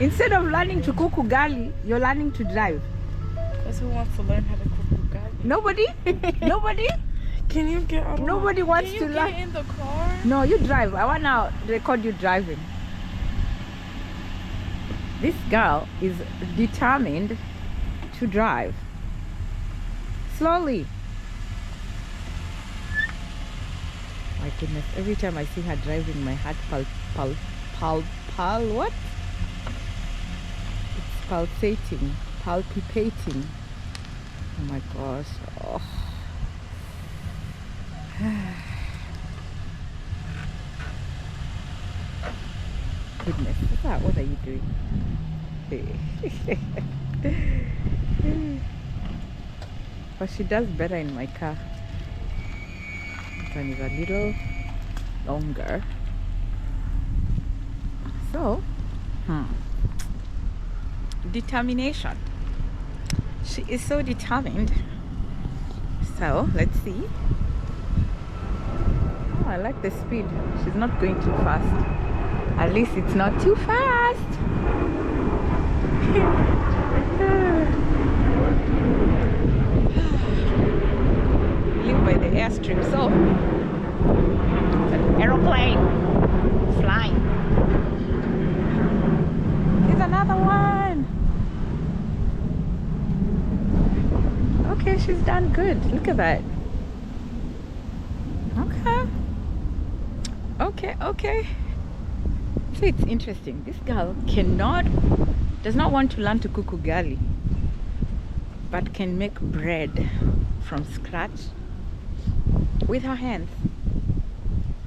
Instead of learning to cook ugali, you're learning to drive. Because who wants to learn how to cook ugali? Nobody? Nobody? Can you get out of Nobody wants to learn. Get in the car? No, you drive. I want to record you driving. This girl is determined to drive. Slowly. My goodness, every time I see her driving, my heart what? It's palpitating. Oh my gosh. Oh. Goodness, what are you doing? But she does better in my car. This one is a little longer. So, determination. She is so determined. So, let's see. Oh, I like the speed. She's not going too fast. At least it's not too fast. We live by the airstrip, so it's an aeroplane flying. Here's another one. Okay, she's done good. Look at that. Okay. So it's interesting. This girl does not want to learn to cook ugali, but can make bread from scratch with her hands.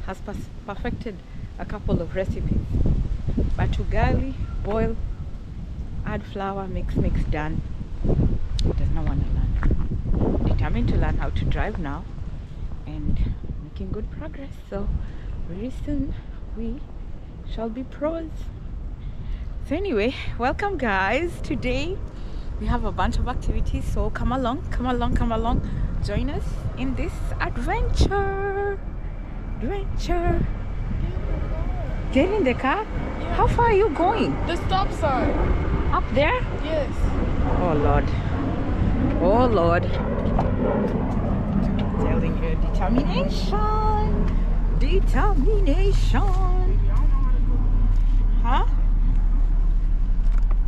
Has perfected a couple of recipes. But ugali, boil, add flour, mix, done. Does not want to learn. Determined to learn how to drive now and making good progress. So very soon we shall be pros. So anyway, welcome guys. Today we have a bunch of activities, so come along, join us in this adventure. Get in the car. Yeah. How far are you going? The stop sign. Up there? Yes. Oh Lord. Telling you, determination. Baby, I don't know how to go. Huh?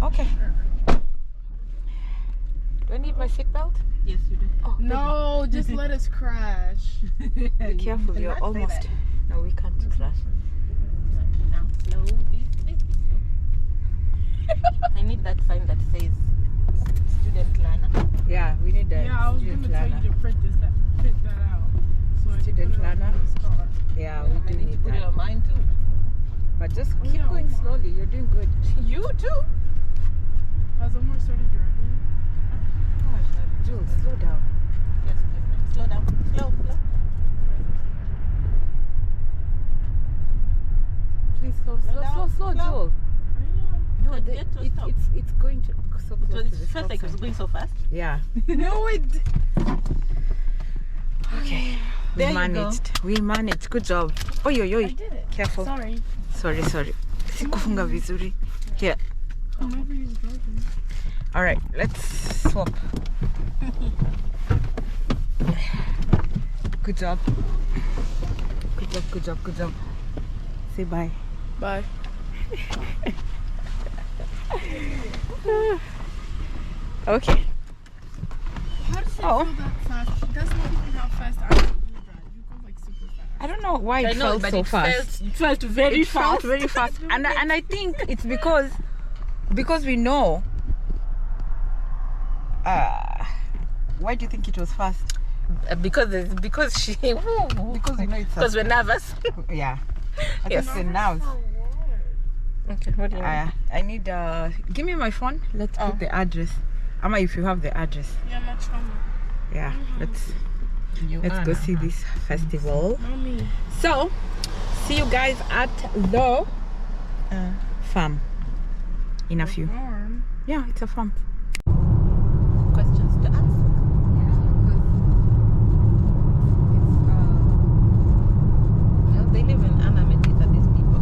Okay. Do I need my seatbelt? Yes, you do. Oh, No, just let us crash. Be careful, you're almost. No, we can't crash. Now, slow. Please slow. I need that sign that says student learner. Yeah, we need that. Yeah, I was going to tell you to print that out. So Student I can put it learner? on this car. Yeah, I we do need to need put it that. on mine too. But just Oh, keep yeah, going oh my. slowly. You're doing good. You too. Has Omar started driving? Jules, slow down. Yes, please, ma'am. Slow down. Slow. Please slow, Slow. Joel. No, Get to stop. it's going to so close So to it the felt stop like it was sign. going so fast. Yeah. No, it Okay. There you We managed. Good job. Oi. I did it. Careful. Sorry. Sorry. Sikufunga vizuri. Here. Whenever he's driving. All right, let's swap. Good job. Say bye. Bye. Okay. How does she Oh. go that fast? She doesn't even how fast I drive. You go like super fast. I don't know why I it know, felt but so it fast. felt very It felt fast. very fast, and I think it's because we know. Why do you think it was fast? Because she Because we know it's because we're nervous. yeah. I Yes. think the nerves. Okay, what do you mean? I need give me my phone. Let's put the address. Ama, if you have the address. Yeah, my trauma. Yeah, let's go see this festival. Mommy. So, see you guys at the farm in a few. Farm. Yeah, it's a farm. Questions to ask. They live in Anna Medita, these people.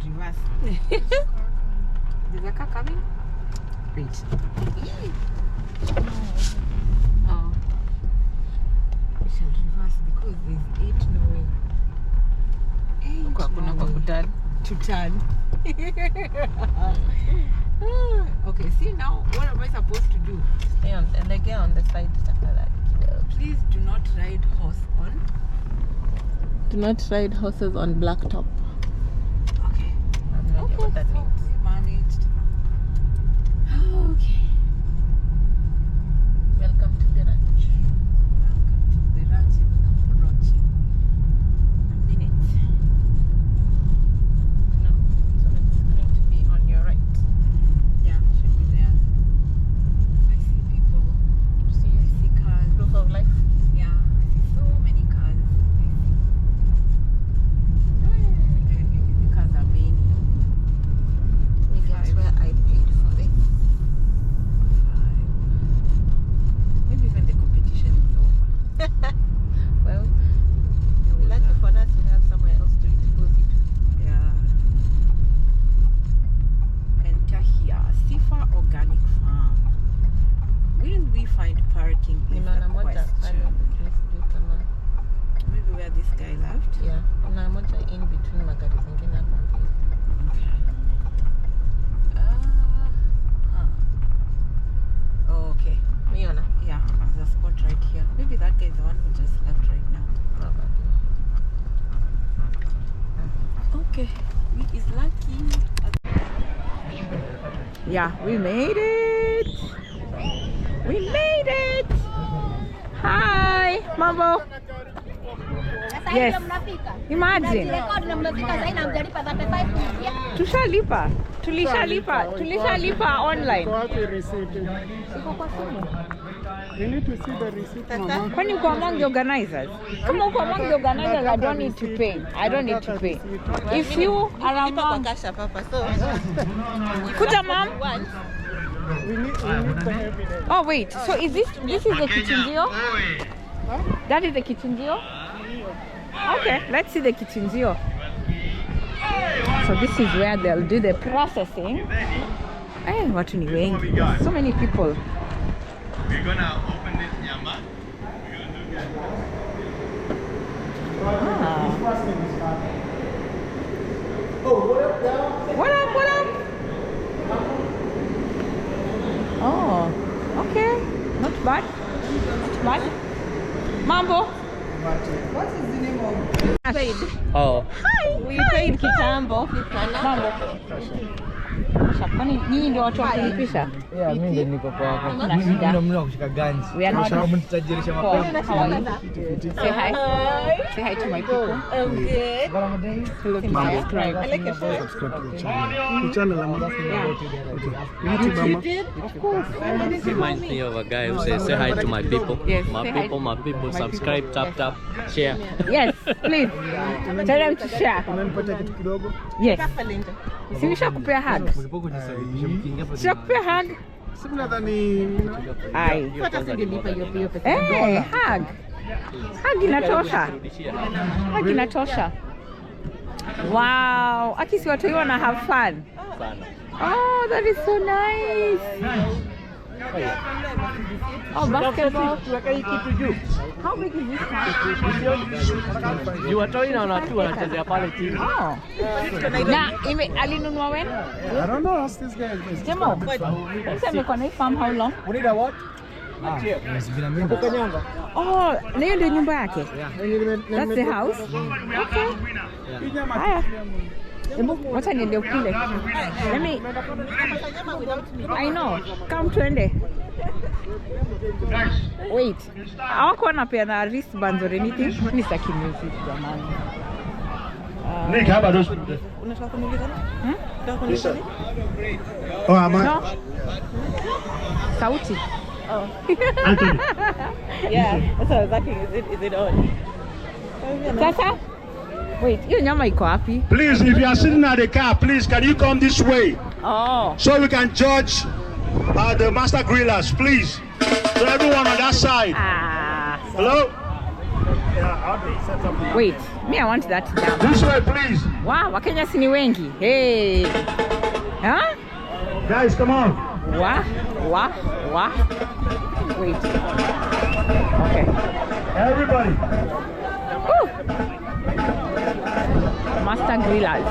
reverse. There's a car coming. Wait. Oh. We shall reverse because there's 8 no way. 8 Kuna kwa kuturn. to turn. Okay, see now, what am I supposed to do? Stay on and again on the side. Please do not ride horse on. Do not ride horses on blacktop. Okay. I have no idea what that so means. we managed. Okay. Welcome to the ranch. Welcome to the ranch in Kaporochi. A minute. No, so it's going to be on your right. Yeah, should be there. I see people. See I see cars. proof of life. Yeah, I see so many cars. The cars are many. We get where I paid for this. 5. Maybe even the competition is over. Well, There was lucky a- for us, we have somewhere else to deposit. Yeah. Enter here. Sifa Organic Farm. Will we find parking is Nimeona the moja pale question. sijui kama Maybe where this guy left. yeah, kuna moja in between magari zingine hapa mbele. Oh, okay. Umeona? Yeah, there's a spot right here. Maybe that guy is the one who just left right now. Probably. Okay. We is lucky. Yeah, we made it. We made it. Hi, Mambo. Yes. Imagine. Tushalipa. Tulishalipa online. You need to see the receipt, Mama. Kwani uko among the organizers? Kama uko among the organizers, I don't need to pay. I don't need to pay. If you are Lipa kwa among... cash papa. So Kuja, mom. once We need the evidence. Oh wait, so is this is the kichinjio? That is the kichinjio? Okay, let's see the kichinjio. So this is where they'll do the processing. Hey, watu ni wengi. So many people. We're gonna open this nyama. Ah. What up, what up? Oh, okay. Not bad. Not bad. Mambo. Paid. Oh. we paid kitambo. Mambo. Kwani nyinyi ndio watu wa kulipisha? Yeah, mimi ndio niko kwa hapa. Hakuna shida. Mimi kushika ganzi. We are not. Kwa sababu nitajirisha Poa. mapema. How are you? Say hi. Say hi to my people. I'm good. Hello to my subscribe. I like your shirt. Subscribe to the channel. The channel, Mama. Of course. Reminds me of a guy who says, "Say hi to my people." Yes, My say hi people, to my people. my Subscribe, people. tap, tap, share. Yes, please. Tell them to share. Unanipatia kitu kidogo? Yes. Si nishakupea hug. Mlipokujisaidia mkiingia hapo. Nishakupea hug. Si nadhani Ai. Hata singelipa hiyo pesa. Eh, hug. Hug inatosha. Hug inatosha. Wow. Aki si watu wana have fun. Oh, that is so nice. Oh, basketball. How big is this car? You are talking on a two wanachezea pale chini. Oh. Na alinunua when? I don't know. Ask this guy. Jemo. Sasa amekuwa na hii farm how long? We need a what? Bila mimi. Oh, na hiyo ndio nyumba yake. That's the house. Okay. Haya. Hebu wacha niende ukile. Let me. I know. Come tuende. Wait. Hawako wanapeana wristbands or anything? Ni saki music jamani. Unataka kuniuliza? Hmm? Unataka kuniuliza? Oh, Ama. No. Sauti. Oh. Yeah, that's what I was asking. Is it on? Sasa? Wait, hiyo nyama iko wapi? Please, if you are sitting at the car, please, can you come this way Oh. so we can judge the master grillers, please. So everyone on that side. Ah. Hello? Wait, me I want that jam. This way, please. Wow, Wakenya si ni wengi. Hey. Huh? Guys, come on. Wah. Wait. Okay. Everybody. Woo. Master Grillers.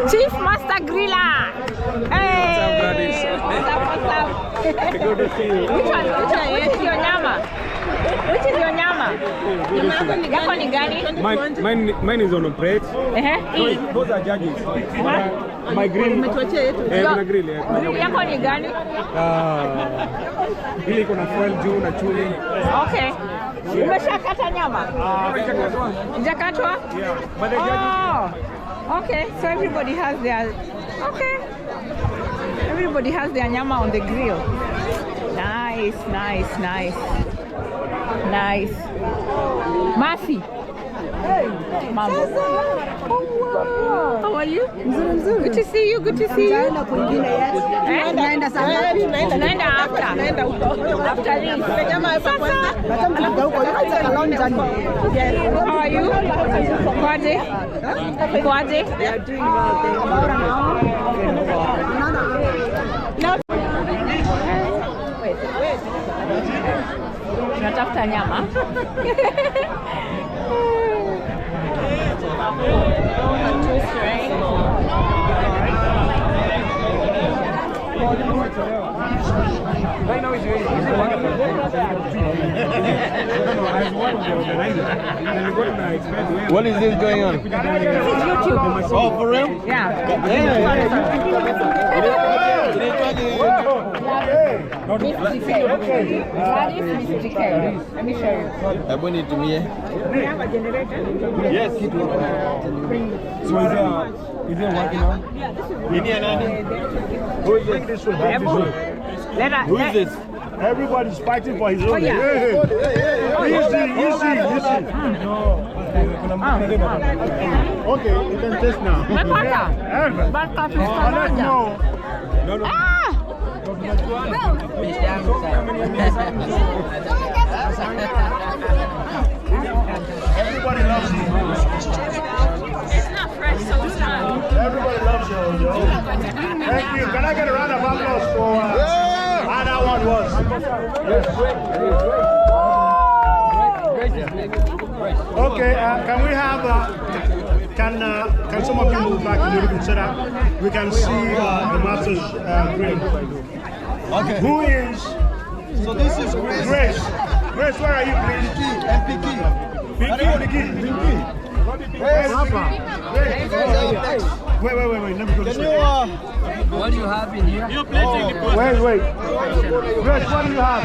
Chief Master Griller. Hey. What's up? Good to see you. Which one is your nyama? Which is your nyama? Yako ni gani? Mine is on a plate. Those are judges. My grill. Kuna grill. Yako ni gani? Ile iko na foil juu na chuli. Okay. Umeshakata nyama? Hujakatwa? Yeah. But the judges. Oh. Okay. So everybody has their. Okay. Everybody has their nyama on the grill. Nice. Masi. Hey, Mama. Oh, wow. How are you? Good to see you. Tunaenda after this. How are you? Kwaje? They are doing well. Tunatafuta nyama. Right now he's one of the What is this going on? This is YouTube. Oh, for real? Yeah. That is Mr. K. Let me show you. Abone to me. We have a generator. Yes. So is it working now? Yeah, this is Who is this? Who is this? Everybody's fighting for his own. Oh, yeah. Easy. Okay, you can taste now. No. Everybody loves you. It's not fresh, so it's not. Everybody loves you. Thank you. Can I get a round of applause for how that one was? Okay, can we have can some of you move back a little bit so that we can see the master's grill? Okay. Who is? So this is Grace. Grace, where are you, please? Pinky or Nikki? Pinky. Wait. Let me go this way. What do you have in here? Wait. Grace, what do you have?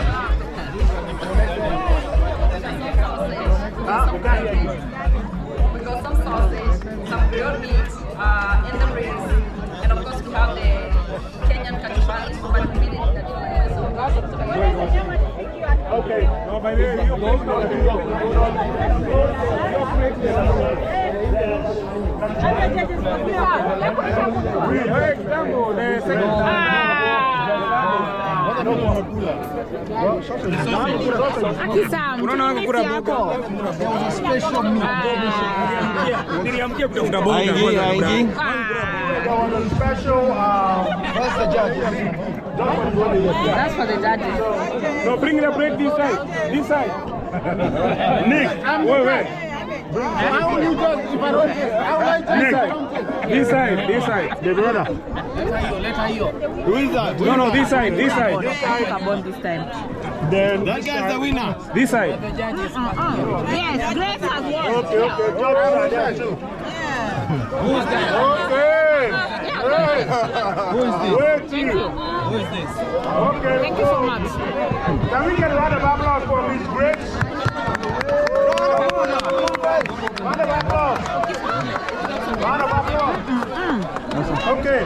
We can't hear you. We got some sausage, some grilled meat, and the ribs, and of course we have the Kenyan kachumbari, but we didn't eat that one, so we got some together. Okay. No, by the way, Niliamkia kutafuta bonga kwanza. Special, what's the judges? That's for the judges. No, bring the bread this side. This side. Nick, wait. How will you judge if I don't Nick, this side. The brother. Who is that? No, this side. This time. Then that guy's the winner. This side. Yes, Grace has won. Okay. Judges are there too. Who's that? Okay. Who is this? Wait till. Who is this? Okay. Thank you so much. Can we get a round of applause for Miss Grace? Round of applause. Okay.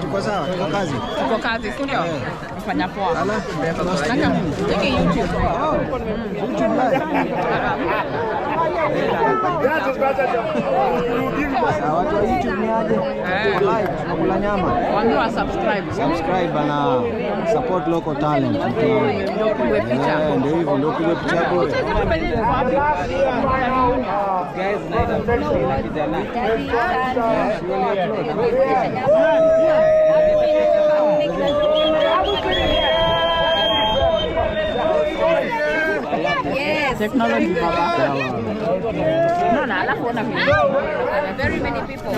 Tuko sawa, tuko kazi. Tuko kazi, si ndio? Fanya poa. Take YouTube. That is better. You give Watu wa YouTube ni aje? Like, tunakula nyama. Waambiwa subscribe. Subscribe na support local talent. Ndio upigwe picha. Ndio hivyo, ndio upigwe picha bora. Guys, naenda kushiriki na kijana. Yes. Technology baba. No, no, alafu ona video. Very many people.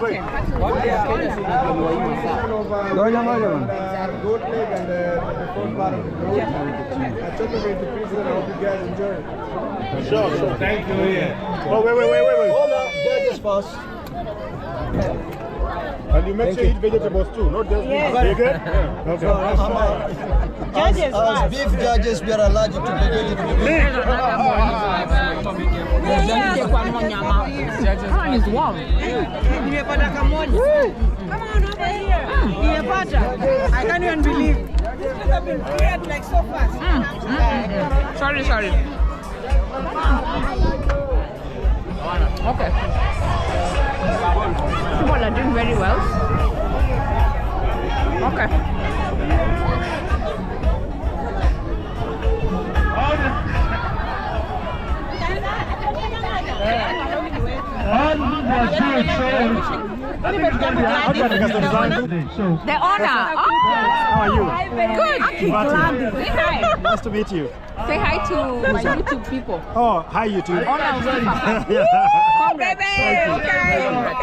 Wait. Ngoja man. Goat leg and the front part of the goat. I took it into pieces and I hope you guys enjoy it. Sure. Thank you. Yeah. Oh, wait. Hold up, judges first. And you make sure you eat vegetables too, not just meat. You good? Okay. As beef judges, we are allergic to vegetables. Come is warm. Nimepata kamoja. Come on over here. Nimepata. I can't even believe. This have been cleared like so fast. Sorry. Okay. People are doing very well. Okay. The honor. How are you? Good. Hi. Nice to meet you. Say hi to my YouTube people. Oh, hi YouTube. Honor of Papa. Congrats.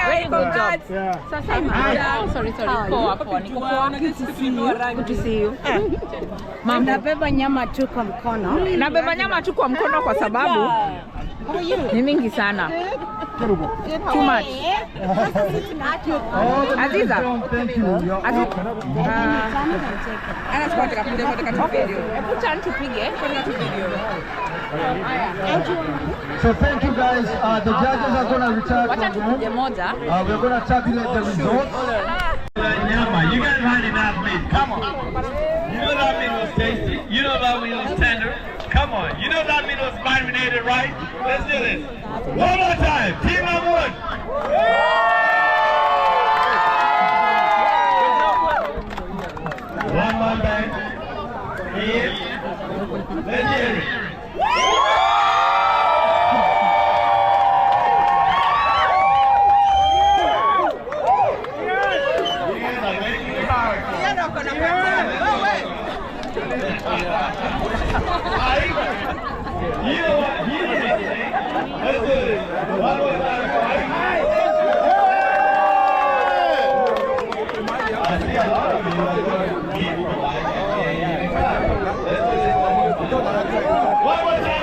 Very good job. Yeah. Sorry. Poa. Niko poa. Good to see you. Nabeba nyama tu kwa mkono. Nabeba nyama tu kwa mkono kwa sababu ni mingi sana. Too much. Aziza. Hebu turn tupige. So thank you guys. The judges are going to return. Wacha tupige moja. We're going to tabulate the results. You guys had enough meat. Come on. You know that meat was tasty. You know that meat was tender. Come on. You know that meat was marinated, right? Let's do this. One more time. Team number one. One more time. Let's hear it. You know what? Let's do this. One more time. I see a lot of you. One more time.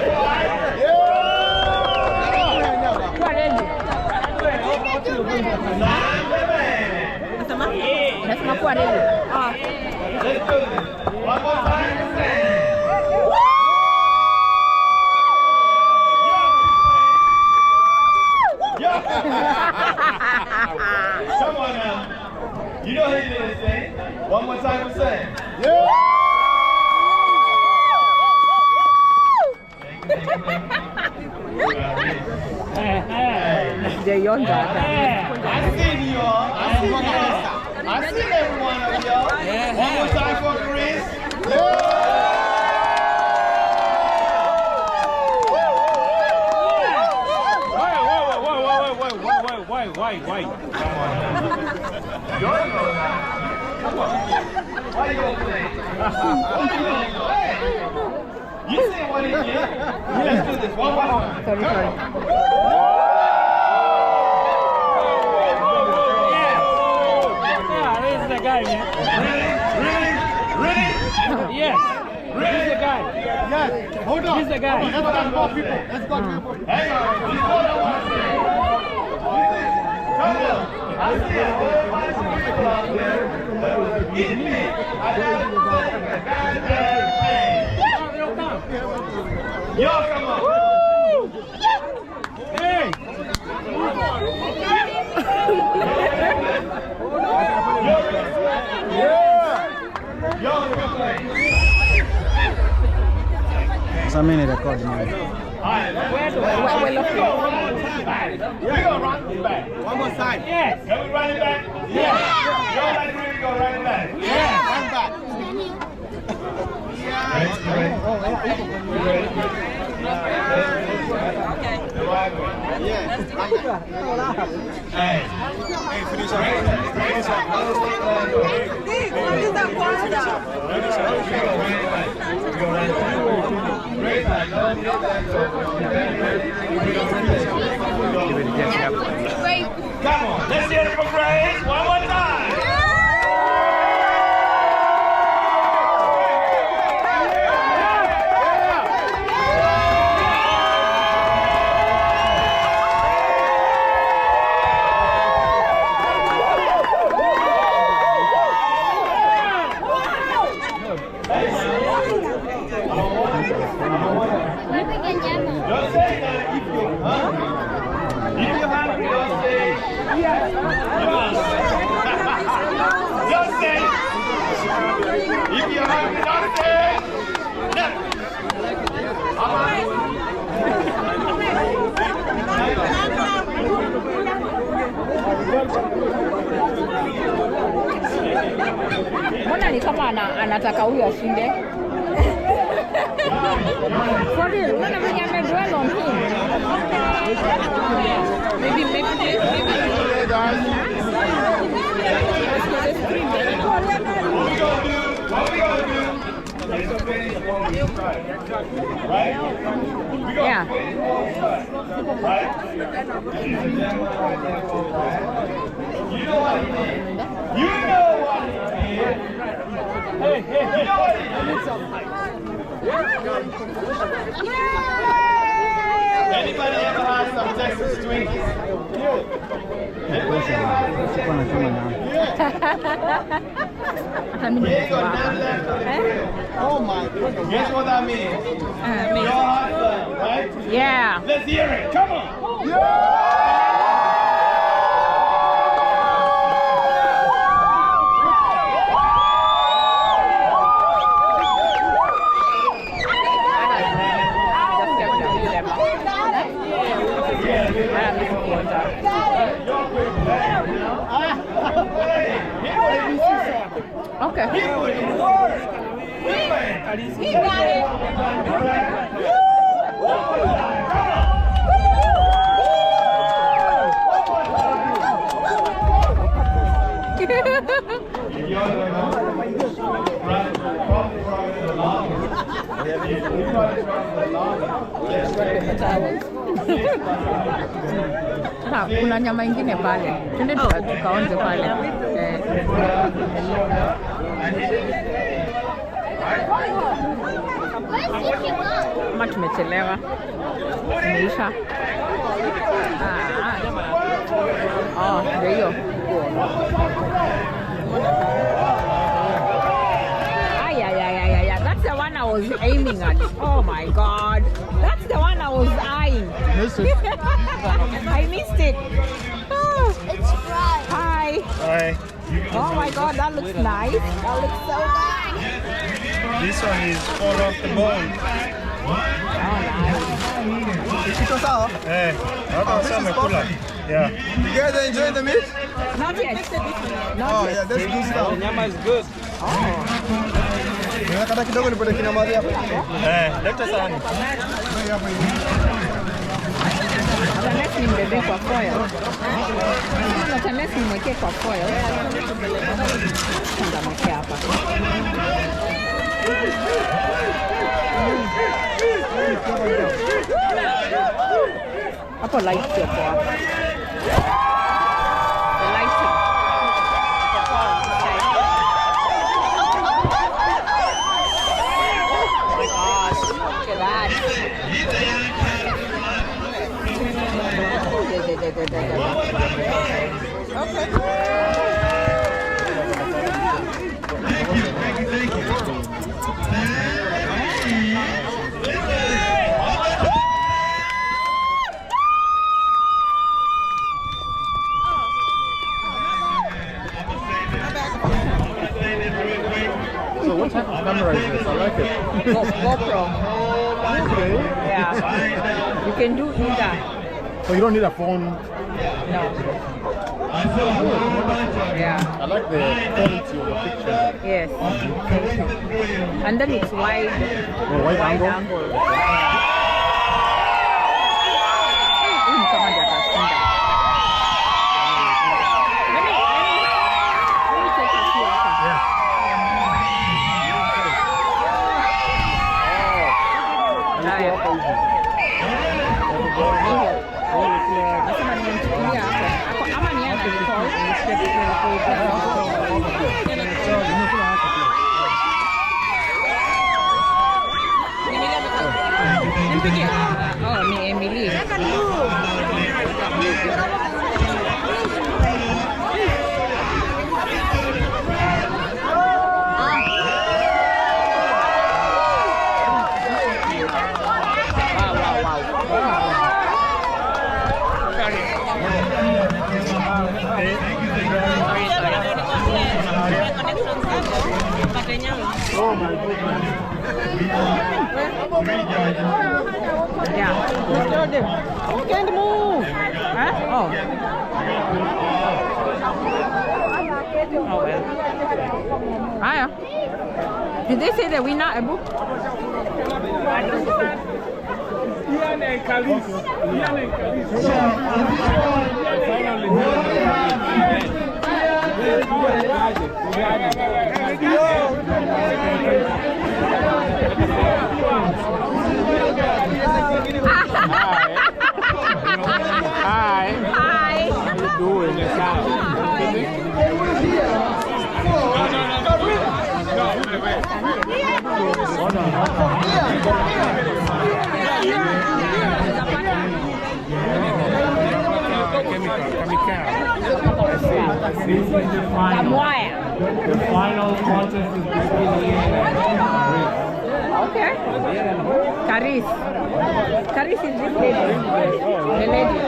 Nasema kuwa ready. Let's do this. One more time. Come on now. You know how you do this thing. One more time, say. I see you all. I see every one of y'all. One more time for Chris. Why? Come on. Your go now. Come on. Why you gonna play? You see what he did? Let's do this one more time. Sorry. This is the guy, man. Really? Yes. This is the guy. Yes. Hold on. He's the guy. Let's go more people. Let's go more people. Hang on. This is what I want to say. Come on. I see a whole bunch of people out there that was eating me. I have to say the goddamn thing. Y'all come on. Hey! Y'all come play. Sasa mimi ni record man. We're gonna run it back. One more side. Yes. Can we run it back? Yes. Go like really go run it back. Yeah. Run back. Okay. Yeah. Hey, finish up. Come on, let's hear it for Grace one more time. Don't say that if you're hungry. If you're hungry, don't say yes. Don't say. If you're hungry, don't say Mbona ni kama anataka huyo ashinde? For real, unaona mwenye amedwell on him. Maybe. Yeah. You know what he did? You know what he did? Hey, you know what he did? Anybody ever had some Texas Twinkies? Anybody ever had some He ain't got none left on the grill. Oh my goodness. Guess what that means? You're hot fun, right? Yeah. Let's hear it. Come on. Okay. He got it. Kuna nyama ingine pale. Twende tukaonje pale. Kama tumechelewa. Tumeisha. Ndio hiyo. That's the one I was aiming at. Oh my God. That's the one I was eyeing. I missed it. Oh. It's fried. Hi. Hi. Oh my God, that looks nice. That looks so good. This one is all off the bone. Yeah. You guys are enjoying the meat? Not yet. Oh yeah, that's good stuff. The nyama is good. Nataka kidogo nipate kina Maria hapo. Leta sahani. Unless nimbebe kwa foil. Unless nimwekee kwa foil. Nitamwekea hapa. Hapo light sio poa. The lighting. Look at that. Yeah. You can do either. So you don't need a phone. No. Yeah. I like the quality of the picture. Yes. And then it's wide. Wide angle. Oh, ni Emily. Oh my goodness. Yeah. You can't move. Huh? Oh. Oh well. Hiya. Did they say the winner, Abu? Ian and Kalis. Hi. Hi. How you doing? The final contest is between Ian and Karis. Okay. Karis. Karis is this lady. The lady.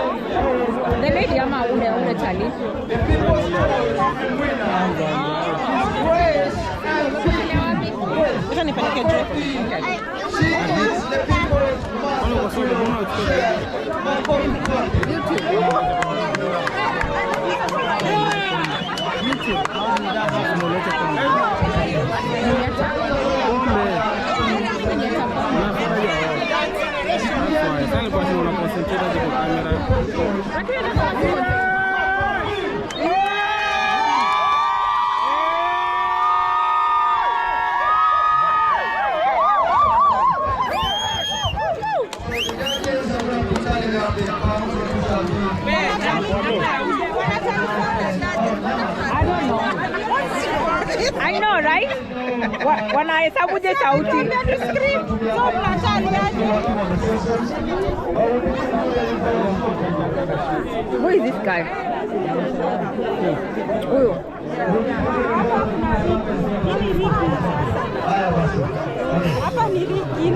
The lady ama ule chali. Acha nipeleke juu. I know, right? Wanahesabu je sauti. Who is this guy? Huyu. Hapa ni Ricky.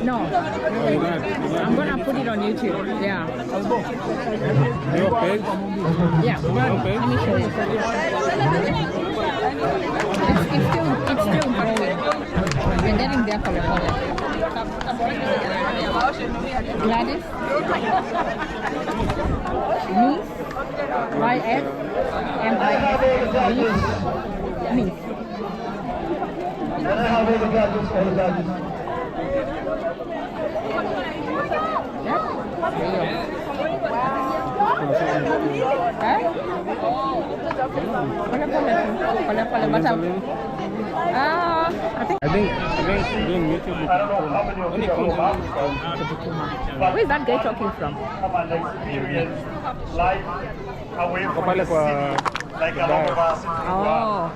No. I'm gonna put it on YouTube. Yeah. Your page? Yeah. Your page? Let me show you. It's still growing. We're getting there for the color. Gladys. Me. YS. MIS. Me. Can I have all the judges? All the judges. I think doing YouTube with only comes Where is that guy talking from? Come and experience life away from pale the kwa city, like a lot of us. Oh.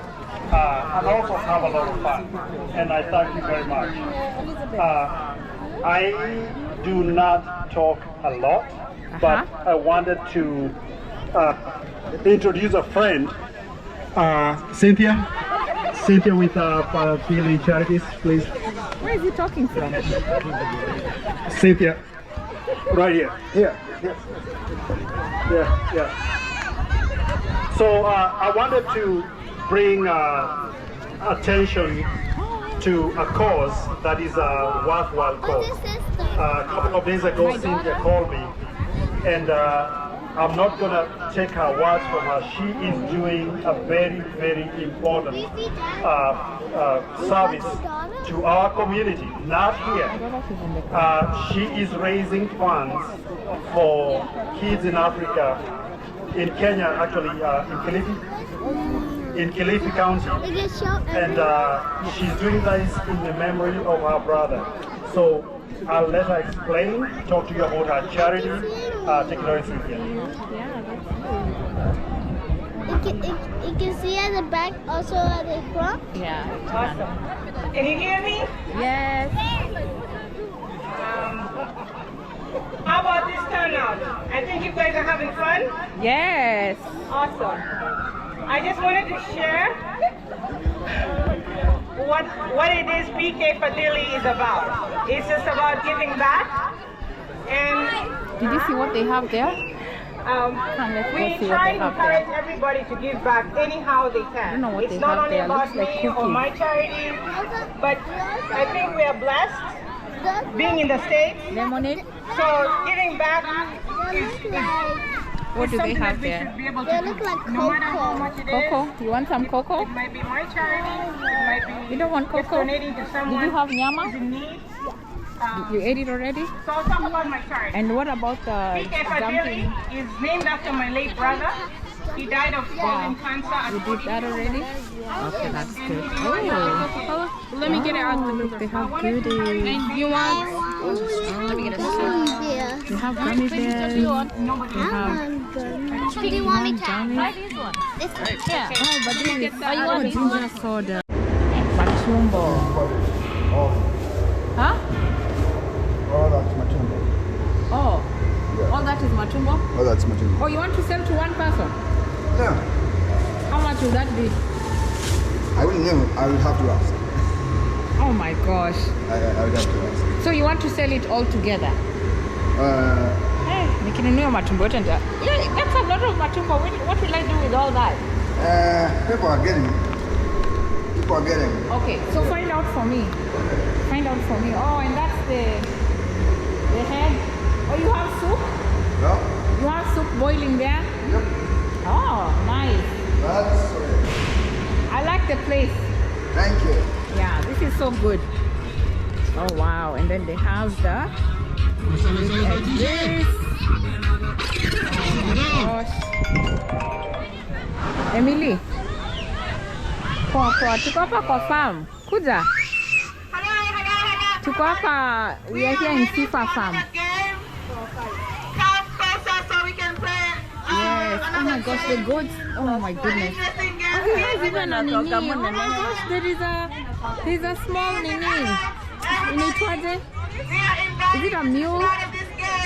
And also have a lot of fun. And I thank you very much. I do not talk a lot, but I wanted to introduce a friend, Cynthia. Cynthia with Feeling Charities, please. Where is he talking from? Cynthia, right here. Here. Yeah. So I wanted to bring attention to a cause that is a worthwhile cause. A couple of days ago, Cynthia called me, and I'm not going to take her words from her. She is doing a very, very important service to our community, not here. She is raising funds for kids in Africa, in Kenya, actually, in Kilifi County. And she's doing this in the memory of her brother. So I'll let her explain, talk to you about her charity. Take it away, Cynthia. You can see at the back, also at the front. Yeah. Awesome. Can you hear me? Yes. How about this turnout? I think you guys are having fun. Yes. Awesome. I just wanted to share what it is PK Fadhili is about. It's just about giving back. And did you see what they have there? We try to encourage everybody to give back anyhow they can. It's not only about me or my charity, but I think we are blessed being in the States. Lemonade? So giving back is what do they have there? They look like cocoa. No matter how much it is. Cocoa? You want some cocoa? It might be my charity. It might be you don't want cocoa? donating to someone. Did you have nyama? Who's in need. You ate it already? So I'll talk about my charity. And what about the PK Fadhili is named after my late brother. He died of colon cancer at you did that already? Okay, that's good. Oh, let me get it out the look, they have goodies. And you want? Let me get it. They have gummy bears. They have Do you want me to try this one? Yeah. oh, but this is want me? ginger soda. Machumbo. Huh? Oh, that's Matumbo. Oh. All that is Matumbo? Oh, that's Matumbo. Oh, you want to sell to one person? Yeah. How much will that be? I wouldn't know. I would have to ask. Oh my gosh. I would have to ask. So you want to sell it all together? Nikinunua matumbo yote ndio. Yeah, that's a lot of matumbo. What will I do with all that? People are getting it. People are getting it. Okay, so find out for me. Find out for me. Oh, and that's the head. Oh, you have soup? No? You have soup boiling there? Yep. Oh, nice. That's I like the place. Thank you. Yeah, this is so good. Oh wow, and then they have the this. Oh my gosh. Emily. Poa, tuko hapa kwa farm. Kuja. Tuko hapa, we are here in Sifa farm. Yes. Oh my gosh, the goats. Oh my goodness. Oh, he has even a nini. Oh my gosh, there's a small nini. Inaitwaje? Is it a mule?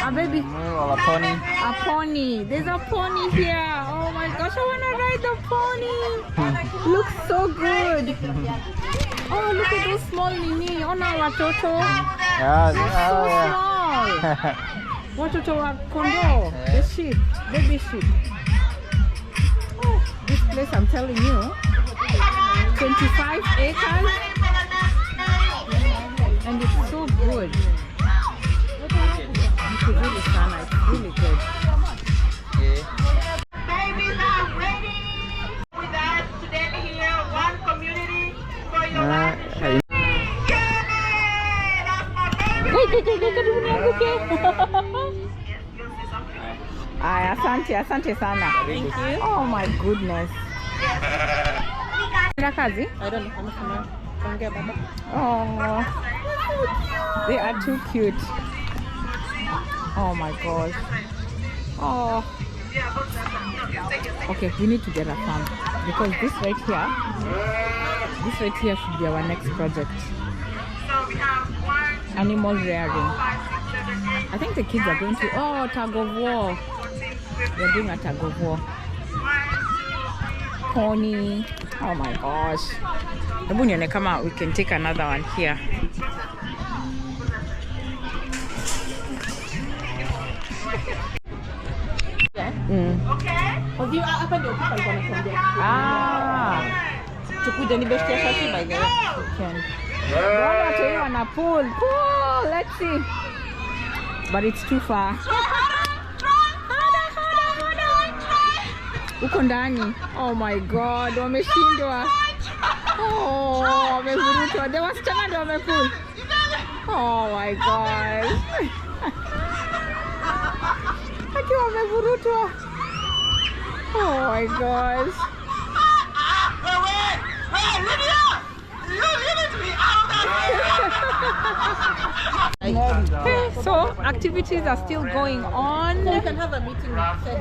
A baby? Mule or a pony? A pony. There's a pony here. Oh my gosh, I want to ride the pony. Looks so good. Oh, look at those small nini. Ona watoto. Yeah, They're so small. Watoto wa kondoo. The sheep. Baby sheep. Oh, this place, I'm telling you. 25 acres. And it's so good. It's really fun. It's really good. Babies are ready with us today here, one community for your life. Asante sana. Thank you. Oh my goodness. Kazi? I don't know. Oh, they are too cute. Oh my gosh. Oh. Okay, we need to get a farm because this right here should be our next project. Animal rearing. I think the kids are going to, oh, tug of war. They're doing a tug of war. Pony. Oh my gosh. Hebu nione kama we can take another one here. Okay? Ah. Tukuja ni best ya Shashi by the way. Bwana watu hii wana pool. Let's see. But it's too far. Uko ndani. Oh my god, wameshindwa. Oh, wamevurutwa. Ndio wasichana ndio wamepool. Oh my god. Aki wamevurutwa. Oh my gosh. So activities are still going on. So we can have a meeting.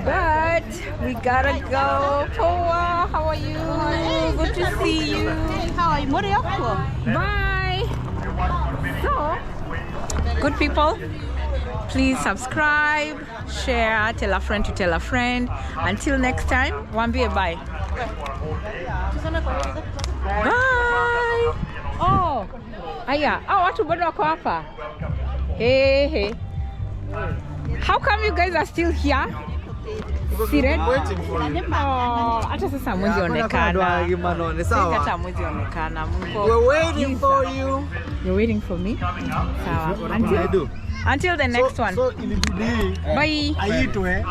But we gotta go. Poa, how are you? Good to see you. How are you? Bye. So, good people, please subscribe, share, tell a friend to tell a friend. Until next time, wambie bye. Bye. Oh, aya. Oh, watu bado wako hapa. Hey. How come you guys are still here? Siren? Waiting for you. Oh, hata sasa mwezi onekana. Hata mwezi onekana. We're waiting for you. You're waiting for me? Sawa. Until the next one. So ilibidi bye. aitwe